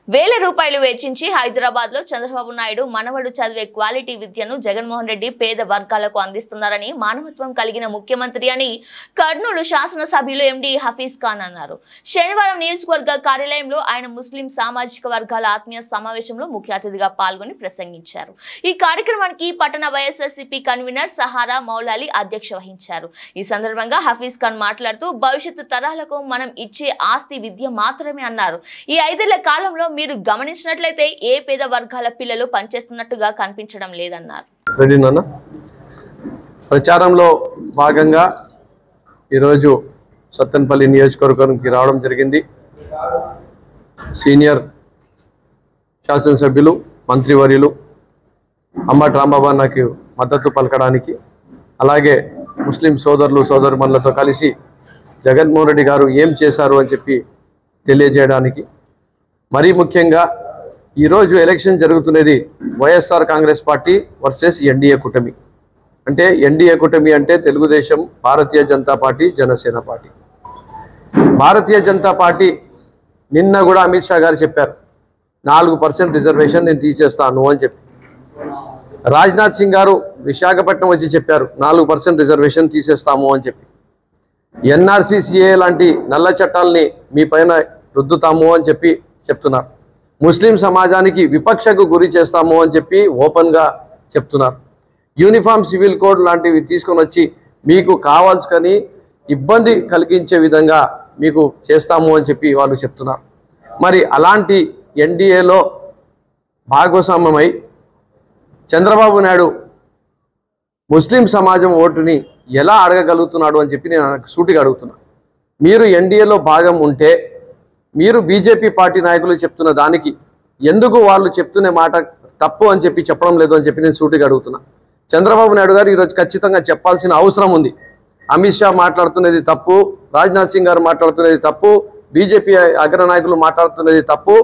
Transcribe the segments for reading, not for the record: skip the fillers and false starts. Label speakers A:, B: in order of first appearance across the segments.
A: వేల రూపాయలు వెచ్చించి హైదరాబాద్ లో చంద్రబాబు నాయుడు మనవడు చదివే క్వాలిటీ విద్యను జగన్మోహన్ రెడ్డి పేద వర్గాలకు అందిస్తున్నారని మానవత్వం కలిగిన ముఖ్యమంత్రి అని కర్నూలు శాసనసభ్యులు ఎండి హఫీజ్ ఖాన్ అన్నారు. శనివారం నియోజకవర్గ కార్యాలయంలో ఆయన ముస్లిం సామాజిక వర్గాల ఆత్మీయ సమావేశంలో ముఖ్య అతిథిగా పాల్గొని ప్రసంగించారు. ఈ కార్యక్రమానికి పట్టణ వైఎస్ఆర్సీపీ కన్వీనర్ సహారా మౌలాలి అధ్యక్ష వహించారు. ఈ సందర్భంగా హఫీజ్ ఖాన్ మాట్లాడుతూ భవిష్యత్తు తరాలకు మనం ఇచ్చే ఆస్తి విద్య మాత్రమే అన్నారు. ఈ 5 ఏళ్ల కాలంలో మీరు గమనించినట్లయితే ఏ పేద వర్గాల పిల్లలు పనిచేస్తున్నట్టుగా కనిపించడం లేదన్నారు.
B: ప్రచారంలో భాగంగా ఈరోజు సత్తెనపల్లి నియోజకవర్గానికి రావడం జరిగింది. సీనియర్ శాసనసభ్యులు మంత్రివర్యులు అంబటి రాంబాబు నాకు మద్దతు పలకడానికి, అలాగే ముస్లిం సోదరులు సోదరుమణులతో కలిసి జగన్మోహన్ రెడ్డి గారు ఏం చేశారు అని చెప్పి తెలియజేయడానికి, మరీ ముఖ్యంగా ఈరోజు ఎలక్షన్ జరుగుతున్నది YSR Congress party versus NDA కూటమి. అంటే ఎన్డీఏ కూటమి అంటే Telugu Desam, Bharatiya Janata party, Janasena party. Bharatiya Janata party నిన్న కూడా అమిత్ షా గారు చెప్పారు 4% రిజర్వేషన్ నేను తీసేస్తాను అని చెప్పి. రాజ్నాథ్ సింగ్ గారు విశాఖపట్నం వచ్చి చెప్పారు 4% రిజర్వేషన్ తీసేస్తాము అని చెప్పి. ఎన్ఆర్సీసీఏ లాంటి నల్ల చట్టాలని మీ పైన రుద్దుతాము అని చెప్పి చెప్తున్నారు. ముస్లిం సమాజానికి విపక్షకు గురి చేస్తాము అని చెప్పి ఓపెన్గా చెప్తున్నారు. యూనిఫామ్ సివిల్ కోడ్ లాంటివి తీసుకొని వచ్చి మీకు కావాల్సుకొని ఇబ్బంది కలిగించే విధంగా మీకు చేస్తాము అని చెప్పి వాళ్ళు చెప్తున్నారు. మరి అలాంటి ఎన్డీఏలో భాగస్వామ్యమై చంద్రబాబు నాయుడు ముస్లిం సమాజం ఓటుని ఎలా అడగగలుగుతున్నాడు అని చెప్పి నేను సూటిగా అడుగుతున్నా. మీరు ఎన్డీఏలో భాగం ఉంటే మీరు బీజేపీ పార్టీ నాయకులు చెప్తున్న దానికి ఎందుకు వాళ్ళు చెప్తున్న మాట తప్పు అని చెప్పి చెప్పడం లేదు అని చెప్పి నేను సూటిగా అడుగుతున్నా. చంద్రబాబు నాయుడు గారు ఈరోజు ఖచ్చితంగా చెప్పాల్సిన అవసరం ఉంది. అమిత్ షా మాట్లాడుతున్నది తప్పు, రాజ్నాథ్ సింగ్ గారు మాట్లాడుతున్నది తప్పు, బీజేపీ అగ్రనాయకులు మాట్లాడుతున్నది తప్పు,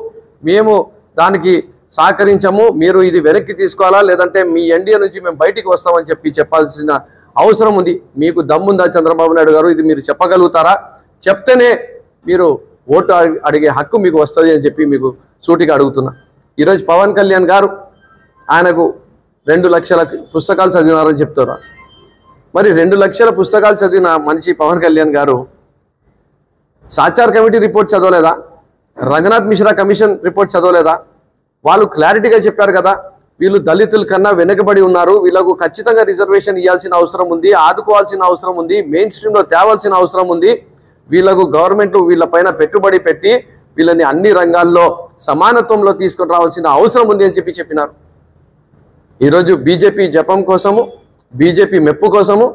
B: మేము దానికి సహకరించము, మీరు ఇది వెనక్కి తీసుకోవాలా లేదంటే మీ ఎన్డీఏ నుంచి మేము బయటికి వస్తామని చెప్పి చెప్పాల్సిన అవసరం ఉంది. మీకు దమ్ముందా చంద్రబాబు నాయుడు గారు? ఇది మీరు చెప్పగలుగుతారా? చెప్తేనే మీరు ఓటు అడిగే హక్కు మీకు వస్తుంది అని చెప్పి మీకు సూటిగా అడుగుతున్నా. ఈరోజు పవన్ కళ్యాణ్ గారు ఆయనకు 2 లక్షల పుస్తకాలు చదివినారని చెప్తారు. మరి 2 లక్షల పుస్తకాలు చదివిన మనిషి పవన్ కళ్యాణ్ గారు సాచార్ కమిటీ రిపోర్ట్ చదవలేదా? రంగనాథ్ మిశ్రా కమిషన్ రిపోర్ట్ చదవలేదా? వాళ్ళు క్లారిటీగా చెప్పారు కదా, వీళ్ళు దళితుల కన్నా వెనుకబడి ఉన్నారు, వీళ్ళకు ఖచ్చితంగా రిజర్వేషన్ ఇవ్వాల్సిన అవసరం ఉంది, ఆదుకోవాల్సిన అవసరం ఉంది, మెయిన్ స్ట్రీమ్లో తేవాల్సిన అవసరం ఉంది, వీళ్ళకు గవర్నమెంట్ వీళ్ళపైన పెట్టుబడి పెట్టి వీళ్ళని అన్ని రంగాల్లో సమానత్వంలో తీసుకొని రావాల్సిన అవసరం ఉంది అని చెప్పి చెప్పినారు. ఈరోజు బీజేపీ జపం కోసము, బీజేపీ మెప్పు కోసము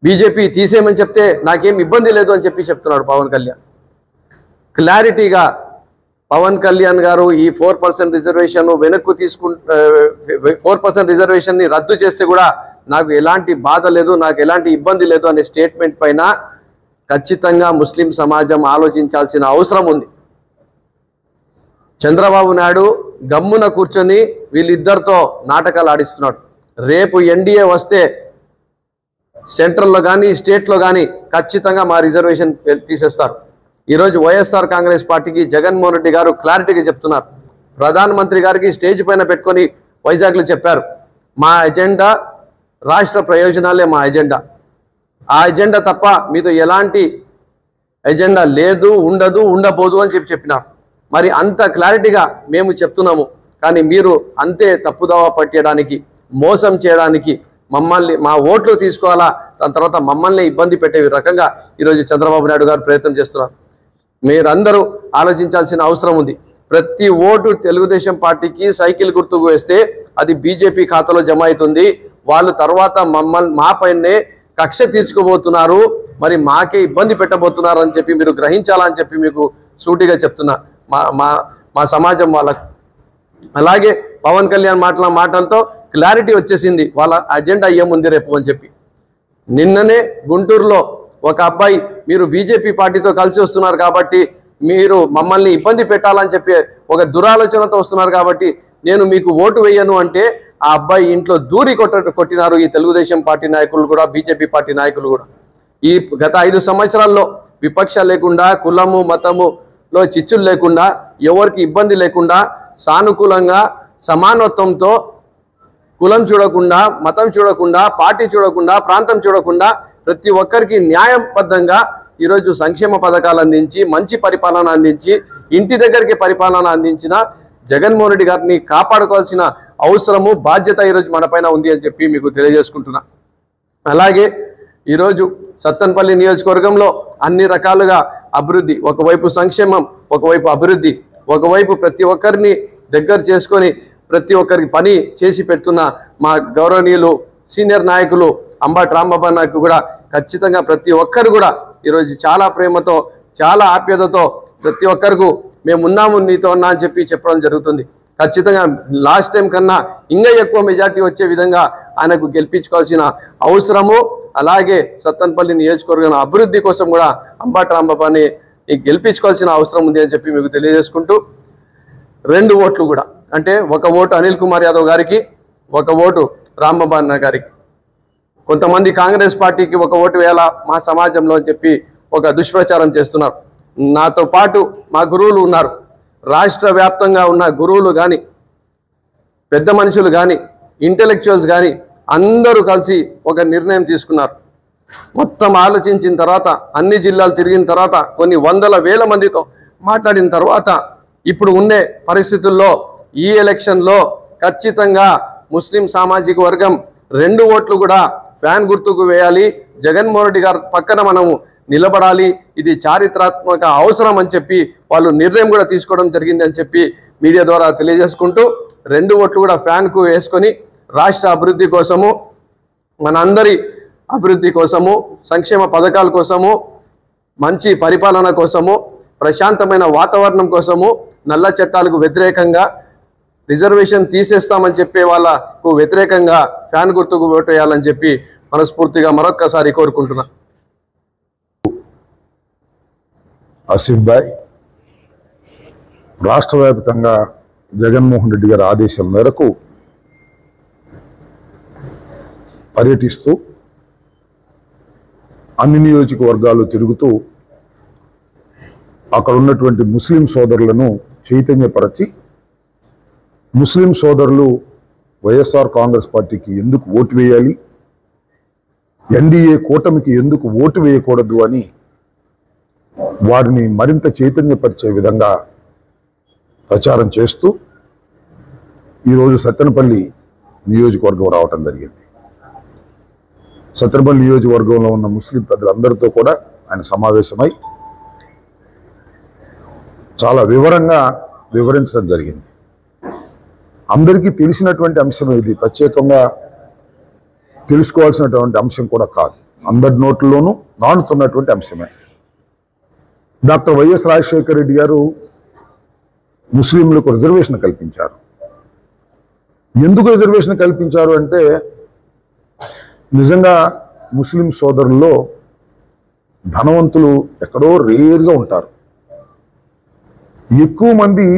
B: బీజేపీ తీసేయమని చెప్తే నాకేం ఇబ్బంది లేదు అని చెప్పి చెప్తున్నాడు పవన్ కళ్యాణ్. క్లారిటీగా పవన్ కళ్యాణ్ గారు ఈ 4% రిజర్వేషన్ వెనక్కు 4% రిజర్వేషన్ని రద్దు చేస్తే కూడా నాకు ఎలాంటి బాధ లేదు, నాకు ఎలాంటి ఇబ్బంది లేదు అనే స్టేట్మెంట్ పైన ఖచ్చితంగా ముస్లిం సమాజం ఆలోచించాల్సిన అవసరం ఉంది. చంద్రబాబు నాయుడు గమ్మున కూర్చొని వీళ్ళిద్దరితో నాటకాలు ఆడిస్తున్నాడు. రేపు ఎన్డీఏ వస్తే సెంట్రల్లో కానీ స్టేట్లో కానీ ఖచ్చితంగా మా రిజర్వేషన్ తీసేస్తారు. ఈరోజు వైఎస్ఆర్ కాంగ్రెస్ పార్టీకి జగన్మోహన్ రెడ్డి గారు క్లారిటీగా చెప్తున్నారు. ప్రధానమంత్రి గారికి స్టేజ్ పైన పెట్టుకొని వైజాగ్లో చెప్పారు, మా ఎజెండా రాష్ట్ర ప్రయోజనాలే మా ఎజెండా, ఆ ఎజెండా తప్ప మీతో ఎలాంటి ఎజెండా లేదు, ఉండదు, ఉండబోదు అని చెప్పినారు. మరి అంత క్లారిటీగా మేము చెప్తున్నాము, కానీ మీరు అంతే తప్పుదోవ పట్టడానికి, మోసం చేయడానికి, మమ్మల్ని మా ఓట్లు తీసుకోవాలా, దాని తర్వాత మమ్మల్ని ఇబ్బంది పెట్టే రకంగా ఈరోజు చంద్రబాబు నాయుడు గారు ప్రయత్నం చేస్తున్నారు. మీరందరూ ఆలోచించాల్సిన అవసరం ఉంది. ప్రతి ఓటు తెలుగుదేశం పార్టీకి సైకిల్ గుర్తుకు వేస్తే అది బీజేపీ ఖాతాలో జమ అవుతుంది. వాళ్ళు తర్వాత మా పైనే కక్ష తీర్చుకోబోతున్నారు, మరి మాకే ఇబ్బంది పెట్టబోతున్నారు అని చెప్పి మీరు గ్రహించాలని చెప్పి మీకు సూటిగా చెప్తున్నా మా సమాజం వాళ్ళకు. అలాగే పవన్ కళ్యాణ్ మాటలతో క్లారిటీ వచ్చేసింది వాళ్ళ అజెండా ఏముంది రేపు అని చెప్పి. నిన్ననే గుంటూరులో ఒక అబ్బాయి మీరు బీజేపీ పార్టీతో కలిసి వస్తున్నారు కాబట్టి మీరు మమ్మల్ని ఇబ్బంది పెట్టాలని చెప్పి ఒక దురాలోచనతో వస్తున్నారు కాబట్టి నేను మీకు ఓటు వేయను అంటే ఆ అబ్బాయి ఇంట్లో దూరి కొట్టినారు ఈ తెలుగుదేశం పార్టీ నాయకులు కూడా, బీజేపీ పార్టీ నాయకులు కూడా. ఈ గత 5 సంవత్సరాల్లో విపక్ష లేకుండా, కులము మతములో చిచ్చులు లేకుండా ఎవరికి ఇబ్బంది లేకుండా సానుకూలంగా సమానత్వంతో కులం చూడకుండా, మతం చూడకుండా, పార్టీ చూడకుండా, ప్రాంతం చూడకుండా ప్రతి ఒక్కరికి న్యాయబద్ధంగా ఈరోజు సంక్షేమ పథకాలు అందించి, మంచి పరిపాలన అందించి, ఇంటి దగ్గరికి పరిపాలన అందించిన జగన్మోహన్ రెడ్డి గారిని కాపాడుకోవాల్సిన అవసరము, బాధ్యత ఈరోజు మన పైన ఉంది అని చెప్పి మీకు తెలియజేసుకుంటున్నా. అలాగే ఈరోజు సత్తెనపల్లి నియోజకవర్గంలో అన్ని రకాలుగా అభివృద్ధి, ఒకవైపు సంక్షేమం, ఒకవైపు అభివృద్ధి, ఒకవైపు ప్రతి ఒక్కరిని దగ్గర చేసుకొని ప్రతి ఒక్కరికి పని చేసి పెడుతున్న మా గౌరవనీయులు సీనియర్ నాయకులు అంబటి రాంబాబు నాకు కూడా ఖచ్చితంగా ప్రతి ఒక్కరు కూడా ఈరోజు చాలా ప్రేమతో, చాలా ఆప్యాయతతో ప్రతి ఒక్కరికి మేము ఉన్నాము, నీతో ఉన్నా అని చెప్పడం జరుగుతుంది. ఖచ్చితంగా లాస్ట్ టైం కన్నా ఇంకా ఎక్కువ మెజార్టీ వచ్చే విధంగా ఆయనకు గెలిపించుకోవాల్సిన అవసరము, అలాగే సత్తెనపల్లి నియోజకవర్గం అభివృద్ధి కోసం కూడా అంబటి రాంబాబుని గెలిపించుకోవాల్సిన అవసరం ఉంది అని చెప్పి మీకు తెలియజేసుకుంటూ, 2 ఓట్లు కూడా అంటే ఒక ఓటు అనిల్ కుమార్ యాదవ్ గారికి, ఒక ఓటు రాంబాబు అన్న గారికి. కొంతమంది కాంగ్రెస్ పార్టీకి ఒక ఓటు వేయాలా మా సమాజంలో అని చెప్పి ఒక దుష్ప్రచారం చేస్తున్నారు. నాతో పాటు మా గురువులు ఉన్నారు. రాష్ట్ర వ్యాప్తంగా ఉన్న గురువులు కానీ, పెద్ద మనుషులు కానీ, ఇంటెలెక్చువల్స్ కానీ అందరూ కలిసి ఒక నిర్ణయం తీసుకున్నారు. మొత్తం ఆలోచించిన తర్వాత, అన్ని జిల్లాలు తిరిగిన తర్వాత, కొన్ని వందల వేల మందితో మాట్లాడిన తర్వాత ఇప్పుడు ఉండే పరిస్థితుల్లో ఈ ఎలక్షన్లో ఖచ్చితంగా ముస్లిం సామాజిక వర్గం 2 ఓట్లు కూడా ఫ్యాన్ గుర్తుకు వేయాలి, జగన్మోహన్ రెడ్డి గారి పక్కన మనము నిలబడాలి, ఇది చారిత్రాత్మక అవసరం అని చెప్పి వాళ్ళు నిర్ణయం కూడా తీసుకోవడం జరిగింది అని చెప్పి మీడియా ద్వారా తెలియజేసుకుంటూ, 2 ఓట్లు కూడా ఫ్యాన్కు వేసుకొని రాష్ట్ర అభివృద్ధి కోసము, మనందరి అభివృద్ధి కోసము, సంక్షేమ పథకాల కోసము, మంచి పరిపాలన కోసము, ప్రశాంతమైన వాతావరణం కోసము, నల్ల చట్టాలకు వ్యతిరేకంగా, రిజర్వేషన్ తీసేస్తామని చెప్పే వాళ్ళకు వ్యతిరేకంగా ఫ్యాన్ గుర్తుకు ఓటు వేయాలని చెప్పి మనస్ఫూర్తిగా మరొక్కసారి కోరుకుంటున్నా.
C: ఆసిఫ్ భాయ్ రాష్ట్ర వ్యాప్తంగా జగన్మోహన్ రెడ్డి గారి ఆదేశం మేరకు పర్యటిస్తూ అన్ని నియోజకవర్గాలు తిరుగుతూ అక్కడ ఉన్నటువంటి ముస్లిం సోదరులను చైతన్యపరచి, ముస్లిం సోదరులు వైఎస్ఆర్ కాంగ్రెస్ పార్టీకి ఎందుకు ఓటు వేయాలి, ఎన్డీఏ కూటమికి ఎందుకు ఓటు వేయకూడదు అని వారిని మరింత చైతన్యపరిచే విధంగా ప్రచారం చేస్తూ ఈరోజు సత్తెనపల్లి నియోజకవర్గం రావటం జరిగింది. సత్తెనపల్లి నియోజకవర్గంలో ఉన్న ముస్లిం పెద్దలందరితో కూడా ఆయన సమావేశమై చాలా వివరంగా వివరించడం జరిగింది. అందరికీ తెలిసినటువంటి అంశం ఇది, ప్రత్యేకంగా తెలుసుకోవాల్సినటువంటి అంశం కూడా కాదు, అందరి నోట్లలోనూ నానుతున్నటువంటి అంశమే. డాక్టర్ వైఎస్ రాజశేఖర రెడ్డి గారు ముస్లింలకు రిజర్వేషన్ కల్పించారు. ఎందుకు రిజర్వేషన్ కల్పించారు అంటే, నిజంగా ముస్లిం సోదరుల్లో ధనవంతులు ఎక్కడో రేర్గా ఉంటారు. ఎక్కువ మంది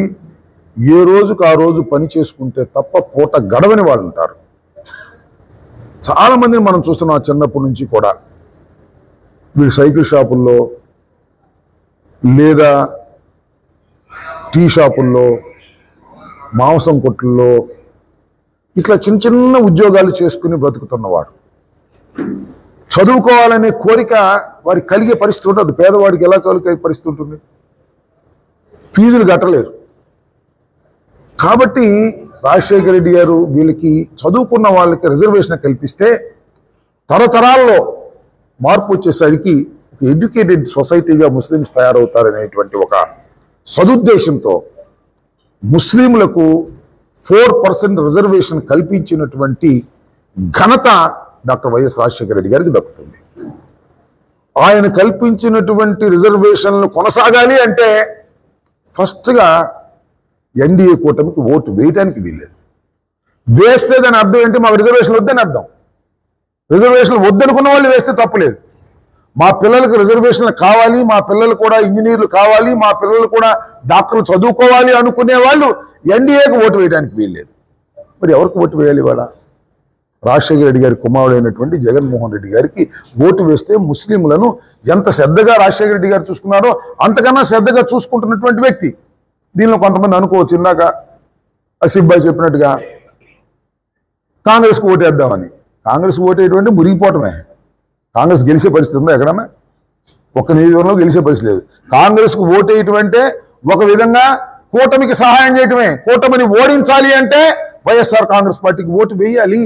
C: ఏ రోజుకు ఆ రోజు పని చేసుకుంటే తప్ప పూట గడవని వాళ్ళు ఉంటారు. చాలామందిని మనం చూస్తున్నాం చిన్నప్పటి నుంచి కూడా. వీళ్ళు సైకిల్ షాపుల్లో లేదా టీ షాపుల్లో, మాంసం కొట్లలో ఇట్లా చిన్న చిన్న ఉద్యోగాలు చేసుకుని బ్రతుకుతున్నవాడు. చదువుకోవాలనే కోరిక వారికి కలిగే పరిస్థితి ఉంటుంది. పేదవాడికి ఎలా కలిగే పరిస్థితి ఉంటుంది? ఫీజులు కట్టలేరు. కాబట్టి రాజశేఖర రెడ్డి గారు వీళ్ళకి, చదువుకున్న వాళ్ళకి రిజర్వేషన్ కల్పిస్తే తరతరాల్లో మార్పు వచ్చేసరికి ఎడ్యుకేటెడ్ సొసైటీగా ముస్లిమ్స్ తయారవుతారనేటువంటి ఒక సదుద్దేశంతో ముస్లింలకు 4% రిజర్వేషన్ కల్పించినటువంటి ఘనత డాక్టర్ వైఎస్ రాజశేఖర రెడ్డి గారికి దక్కుతుంది. ఆయన కల్పించినటువంటి రిజర్వేషన్లు కొనసాగాలి అంటే ఫస్ట్గా ఎన్డీఏ కూటమికి ఓటు వేయడానికి వీల్లేదు. వేస్తే దాని అర్థం ఏంటి? మాకు రిజర్వేషన్ వద్దని అర్థం. రిజర్వేషన్లు వద్దనుకున్న వాళ్ళు వేస్తే తప్పులేదు. మా పిల్లలకు రిజర్వేషన్లు కావాలి, మా పిల్లలు కూడా ఇంజనీర్లు కావాలి, మా పిల్లలు కూడా డాక్టర్లు చదువుకోవాలి అనుకునే వాళ్ళు ఎన్డీఏకి ఓటు వేయడానికి వీల్లేదు. మరి ఎవరికి ఓటు వేయాలి? ఇవాళ రాజశేఖర రెడ్డి గారి కుమారుడైనటువంటి జగన్మోహన్ రెడ్డి గారికి ఓటు వేస్తే ముస్లింలను ఎంత శ్రద్ధగా రాజశేఖర రెడ్డి గారు చూసుకున్నారో అంతకన్నా శ్రద్ధగా చూసుకుంటున్నటువంటి వ్యక్తి. దీనిలో కొంతమంది అనుకోవచ్చు, ఇందాక ఆసిఫ్ భాయ్ చెప్పినట్టుగా కాంగ్రెస్కి ఓటేద్దామని. కాంగ్రెస్ ఓటేటువంటి మురిగిపోవటమే. కాంగ్రెస్ గెలిచే పరిస్థితి ఉందా ఎక్కడన్నా? ఒక్క నియోజకవర్గంలో గెలిచే పరిస్థితి లేదు. కాంగ్రెస్కు ఓటేయటం అంటే ఒక విధంగా కూటమికి సహాయం చేయటమే. కూటమిని ఓడించాలి అంటే వైఎస్ఆర్ కాంగ్రెస్ పార్టీకి ఓటు వేయాలి.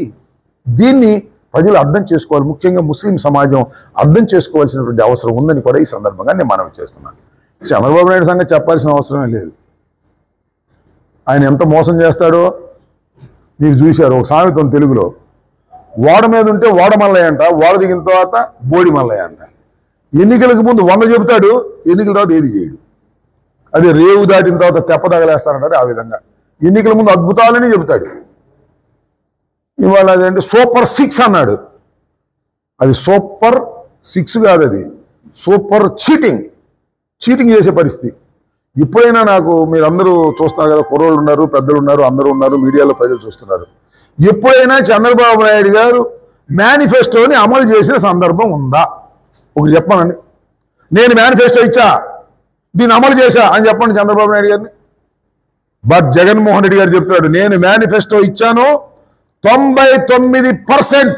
C: దీన్ని ప్రజలు అర్థం చేసుకోవాలి. ముఖ్యంగా ముస్లిం సమాజం అర్థం చేసుకోవాల్సినటువంటి అవసరం ఉందని కూడా ఈ సందర్భంగా నేను మనవి చేస్తున్నాను. చంద్రబాబు నాయుడు సంగతి చెప్పాల్సిన అవసరమే లేదు. ఆయన ఎంత మోసం చేస్తాడో మీరు చూశారు. ఒక సామెత ఉంది తెలుగులో, ఓడ మీద ఉంటే ఓడ మల్లయ్య అంట, ఓడ దిగిన తర్వాత బోడి మల్లయ్య అంట. ఎన్నికలకు ముందు 100 చెబుతాడు, ఎన్నికల తర్వాత ఏది చేయడు. అదే రేవు దాటిన తర్వాత తెప్ప తగలేస్తారంటారు. ఆ విధంగా ఎన్నికల ముందు అద్భుతాలని చెబుతాడు. ఇవాళ అదేంటే సూపర్ 6 అన్నాడు. అది సూపర్ 6 కాదు, అది సూపర్ చీటింగ్ చేసే పరిస్థితి. ఇప్పుడైనా నాకు మీరందరూ చూస్తున్నారు కదా, కుర్రోళ్ళు ఉన్నారు, పెద్దలు ఉన్నారు, అందరూ ఉన్నారు, మీడియాలో ప్రజలు చూస్తున్నారు. ఎప్పుడైనా చంద్రబాబు నాయుడు గారు మేనిఫెస్టోని అమలు చేసిన సందర్భం ఉందా? ఒకటి చెప్పానండి. నేను మేనిఫెస్టో ఇచ్చా, దీన్ని అమలు చేశా అని చెప్పండి చంద్రబాబు నాయుడు గారిని. బట్ జగన్మోహన్ రెడ్డి గారు చెప్తాడు, నేను మేనిఫెస్టో ఇచ్చాను, 99%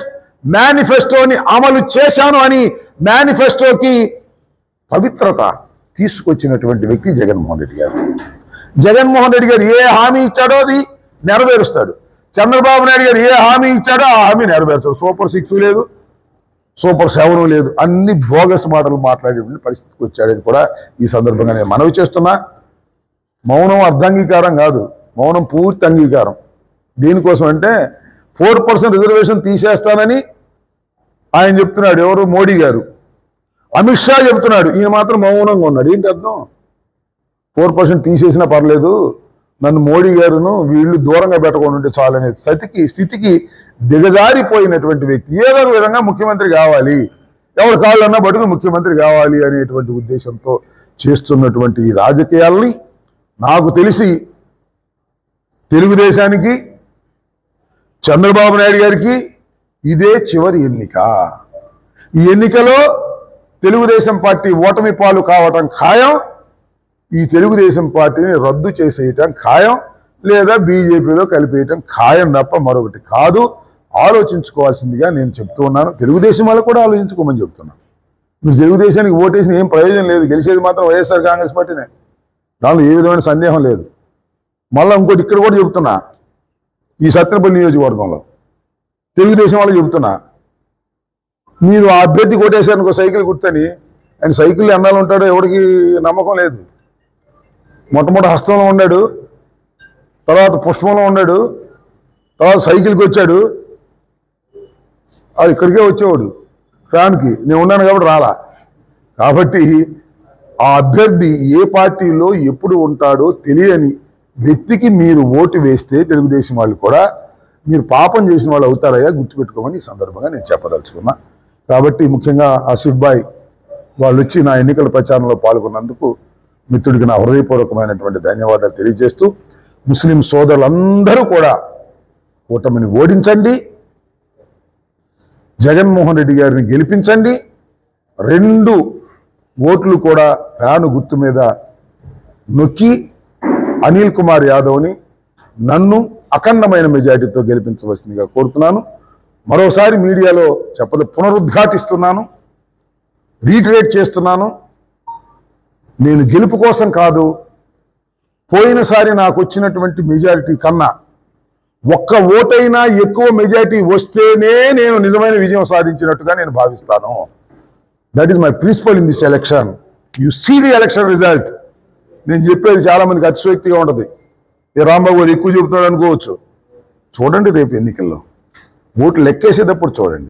C: మేనిఫెస్టోని అమలు చేశాను అని మేనిఫెస్టోకి పవిత్రత తీసుకొచ్చినటువంటి వ్యక్తి జగన్మోహన్ రెడ్డి గారు. జగన్మోహన్ రెడ్డి గారు ఏ హామీ ఇచ్చాడో అది నెరవేరుస్తాడు. చంద్రబాబు నాయుడు గారు ఏ హామీ ఇచ్చాడో ఆ హామీ నెరవేరుస్తాడు. సూపర్ 6 లేదు, సూపర్ 7 లేదు, అన్ని బోగస్ మాటలు మాట్లాడేటువంటి పరిస్థితికి వచ్చాడని కూడా ఈ సందర్భంగా నేను మనవి చేస్తున్నా. మౌనం అర్ధాంగీకారం కాదు, మౌనం పూర్తి అంగీకారం. దీనికోసం అంటే 4% రిజర్వేషన్ తీసేస్తానని ఆయన చెప్తున్నాడు. ఎవరు? మోడీ గారు. అమిత్ షా చెప్తున్నాడు, ఈయన మాత్రం మౌనంగా ఉన్నాడు. ఏంటి అర్థం? 4% తీసేసినా పర్లేదు, నన్ను మోడీ గారును వీళ్ళు దూరంగా పెట్టకుండా ఉంటే చాలనే స్థితికి దిగజారిపోయినటువంటి వ్యక్తి. ఏదో ఒక విధంగా ముఖ్యమంత్రి కావాలి, ఎవరి కాళ్ళన్నా పట్టుకుని ముఖ్యమంత్రి కావాలి అనేటువంటి ఉద్దేశంతో చేస్తున్నటువంటి ఈ రాజకీయాల్ని నాకు తెలిసి తెలుగుదేశానికి, చంద్రబాబు నాయుడు గారికి ఇదే చివరి ఎన్నిక. ఈ ఎన్నికలో తెలుగుదేశం పార్టీ ఓటమి పాలు కావటం ఖాయం. ఈ తెలుగుదేశం పార్టీని రద్దు చేసేయటం ఖాయం, లేదా బీజేపీలో కలిపేయటం ఖాయం తప్ప మరొకటి కాదు. ఆలోచించుకోవాల్సిందిగా నేను చెప్తూ ఉన్నాను. తెలుగుదేశం వాళ్ళు కూడా ఆలోచించుకోమని చెప్తున్నాను. మీరు తెలుగుదేశానికి ఓటేసిన ఏం ప్రయోజనం లేదు, గెలిచేది మాత్రం వైఎస్ఆర్ కాంగ్రెస్ పార్టీనే, దానిలో ఏ విధమైన సందేహం లేదు. మళ్ళీ ఇంకోటి ఇక్కడ కూడా చెప్తున్నా, ఈ సత్తెనపల్లి నియోజకవర్గంలో తెలుగుదేశం వాళ్ళు చెబుతున్నా, మీరు ఆ అభ్యర్థి కొట్టేశారనుకో సైకిల్ గుర్తని, ఆయన సైకిల్ ఎన్నాళ్ళు ఉంటాడో ఎవరికి నమ్మకం లేదు. మొట్టమొదటి హస్తంలో ఉన్నాడు, తర్వాత పుష్పంలో ఉన్నాడు, తర్వాత సైకిల్కి వచ్చాడు. అది ఇక్కడికే వచ్చేవాడు ఫ్యాన్కి, నేను ఉన్నాను కాబట్టి రాలా. కాబట్టి ఆ అభ్యర్థి ఏ పార్టీలో ఎప్పుడు ఉంటాడో తెలియని వ్యక్తికి మీరు ఓటు వేస్తే తెలుగుదేశం వాళ్ళు కూడా మీరు పాపం చేసిన వాళ్ళు అవుతారయ్యా, గుర్తుపెట్టుకోమని ఈ సందర్భంగా నేను చెప్పదలుచుకున్నా. కాబట్టి ముఖ్యంగా ఆసిఫ్ భాయ్ వాళ్ళు వచ్చి నా ఎన్నికల ప్రచారంలో పాల్గొన్నందుకు మిత్రుడికి నా హృదయపూర్వకమైనటువంటి ధన్యవాదాలు తెలియజేస్తూ, ముస్లిం సోదరులందరూ కూడా కూటమిని ఓడించండి, జగన్మోహన్ రెడ్డి గారిని గెలిపించండి. 2 ఓట్లు కూడా ఫ్యాను గుర్తు మీద నొక్కి అనిల్ కుమార్ యాదవ్ని, నన్ను అఖండమైన మెజారిటీతో గెలిపించవలసిందిగా కోరుతున్నాను. మరోసారి మీడియాలో పునరుద్ఘాటిస్తున్నాను, రీటరేట్ చేస్తున్నాను. నేను గెలుపు కోసం కాదు, పోయినసారి నాకు వచ్చినటువంటి మెజారిటీ కన్నా ఒక్క ఓటైనా ఎక్కువ మెజారిటీ వస్తేనే నేను నిజమైన విజయం సాధించినట్టుగా నేను భావిస్తాను. That is my principle in this election. You see the election result. నేను చెప్పేది చాలా మందికి అతిశయోక్తిగా ఉంటుంది. ఏ రాంబాబు గారు ఎక్కువ చెబుతున్నాడు అనుకోవచ్చు. చూడండి రేపు ఎన్నికల్లో ఓట్లు లెక్కేసేటప్పుడు చూడండి.